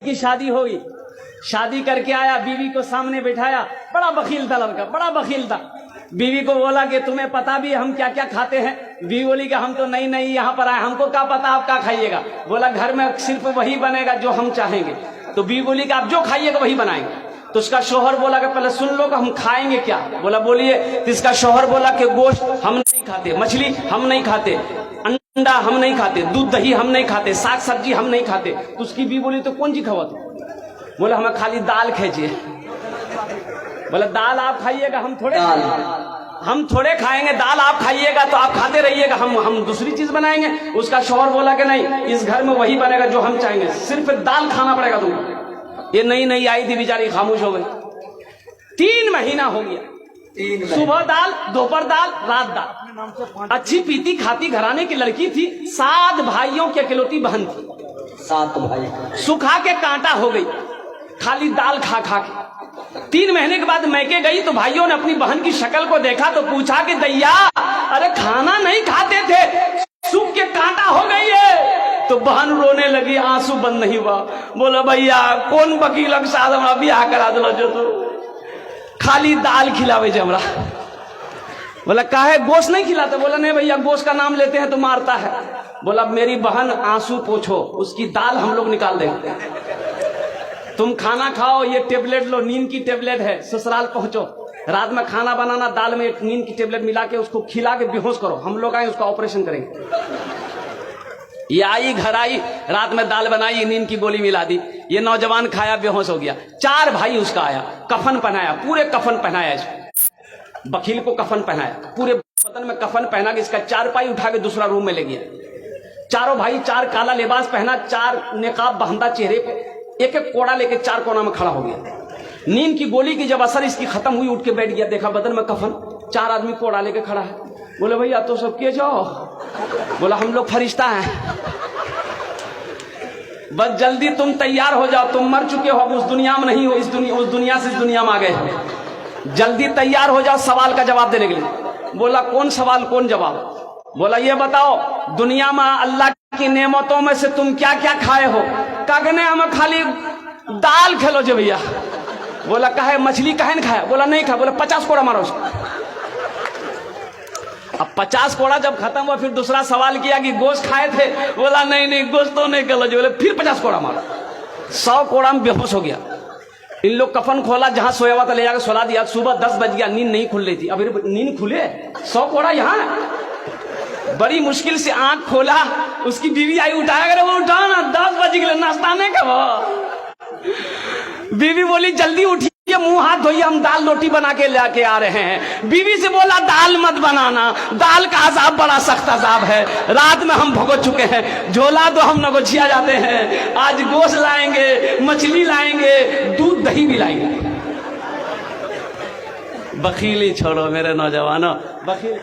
की शादी होगी, शादी करके आया, बीवी को सामने बिठाया। बड़ा बखील था लड़का, बड़ा बखील था। बीवी को बोला कि तुम्हें पता भी हम क्या क्या खाते हैं? बीवी बोली कि हम तो नई नई यहाँ पर आए, हमको क्या पता आप क्या खाइएगा। बोला घर में सिर्फ वही बनेगा जो हम चाहेंगे। तो बीवी बोली कि आप जो खाइएगा वही बनाएंगे। तो उसका शौहर बोला कि पहले सुन लो कि हम खाएंगे क्या। बोला बोलिए। तो इसका शौहर बोला कि गोश्त हम नहीं खाते, मछली हम नहीं खाते, अंडा हम नहीं खाते, दूध दही हम नहीं खाते, साग सब्जी हम नहीं खाते। तो उसकी बीवी बोली तो कौन सी खावा तू? बोला हमें खाली दाल खींचिए। बोला दाल आप खाइएगा, हम थोड़े खाएंगे, दाल आप खाइएगा तो आप खाते रहिएगा, हम दूसरी चीज बनाएंगे। उसका शौहर बोला कि नहीं, इस घर में वही बनेगा जो हम चाहेंगे, सिर्फ दाल खाना पड़ेगा तुमको। ये नई नई आई थी, बेचारी खामोश हो गई। 3 महीना हो गया, सुबह दाल, दोपहर दाल, रात दाल। अच्छी पीती खाती घराने की लड़की थी। 7 भाइयों की अकेलौती बहन थी। 7 भाई सुखा के कांटा हो गई, खाली दाल खा खा के। 3 महीने के बाद मैके गई तो भाइयों ने अपनी बहन की शक्ल को देखा तो पूछा कि दैया, अरे खाना नहीं खाते थे, सूख के कांटा हो गई है। तो बहन रोने लगी, आंसू बंद नहीं हुआ। बोला भैया कौन वकील के साथ हमरा ब्याह करा दिलो जो तो खाली दाल खिलावे जे हमरा। बोला काहे गोश्त नहीं खिलाते? बोला नहीं भैया, गोश्त का नाम लेते हैं तो मारता है। बोला मेरी बहन आंसू पोछो, उसकी दाल हम लोग निकाल देंगे। तुम खाना खाओ, ये टेबलेट लो, नींद की टेबलेट है, ससुराल पहुंचो, रात में खाना बनाना, दाल में नींद की टेबलेट मिला के उसको खिला के बेहोश करो, हम लोग आए उसका ऑपरेशन करेंगे। ये आई, घर आई, रात में दाल बनाई, नींद की गोली मिला दी। ये नौजवान खाया, बेहोश हो गया। 4 भाई उसका आया, कफन पहनाया, पूरे कफन पहनाया इसको। वकील को कफन पहनाया, पूरे बदन में कफन पहना के इसका 4 पाई उठा के दूसरा रूम में ले गया। चारों भाई 4 काला लिबास पहना, 4 नेकाब बांधा चेहरे पे, एक एक कोड़ा लेके 4 कोना में खड़ा हो गया। नींद की गोली की जब असर इसकी खत्म हुई, उठ के बैठ गया, देखा बदन में कफन, 4 आदमी कोड़ा लेके खड़ा है। बोले भैया तो सब किए जाओ। बोला हम लोग फरिश्ता हैं, बस जल्दी तुम तैयार हो जाओ, तुम मर चुके हो, अब उस दुनिया में नहीं हो, उस दुनिया से इस दुनिया में आ गए, जल्दी तैयार हो जाओ सवाल का जवाब देने के लिए। बोला कौन सवाल कौन जवाब? बोला ये बताओ दुनिया में अल्लाह की नेमतों में से तुम क्या क्या खाए हो? कहने हमें खाली दाल खेलो जो भैया। बोला कहे मछली कहे न खाया? बोला नहीं खाया। बोला 50 कोड़ा मारो उसको। अब 50 कोड़ा जब खत्म हुआ, फिर दूसरा सवाल किया कि गोश्त खाए थे? बोला नहीं नहीं, गोश्त तो नहीं खेलो। बोले फिर 50 कोड़ा मारो। 100 कोड़ा में बेहोश हो गया। इन लोग कफन खोला, जहां सोया हुआ था ले जाकर सुला दिया। सुबह 10 बज गया, नींद नहीं खुल रही थी। अभी नींद खुले, 100 कोड़ा यहाँ। बड़ी मुश्किल से आंख खोला, उसकी बीवी आई, उठाया करे, वो उठा ना, 10 बज गए, नाश्ता नहीं कब। बीवी बोली जल्दी उठिए, मुंह हाथ धोइए, हम दाल रोटी बना के लेके आ रहे हैं। बीवी से बोला दाल मत बनाना, दाल का अजाब बड़ा सख्त अजाब है, रात में हम भुगत चुके हैं, झोला तो हम नगोचिया जाते हैं, आज गोश्त लाएंगे, मछली लाएंगे, दूध दही भी लाएंगे। बखीली छोड़ो मेरे नौजवानों, बखील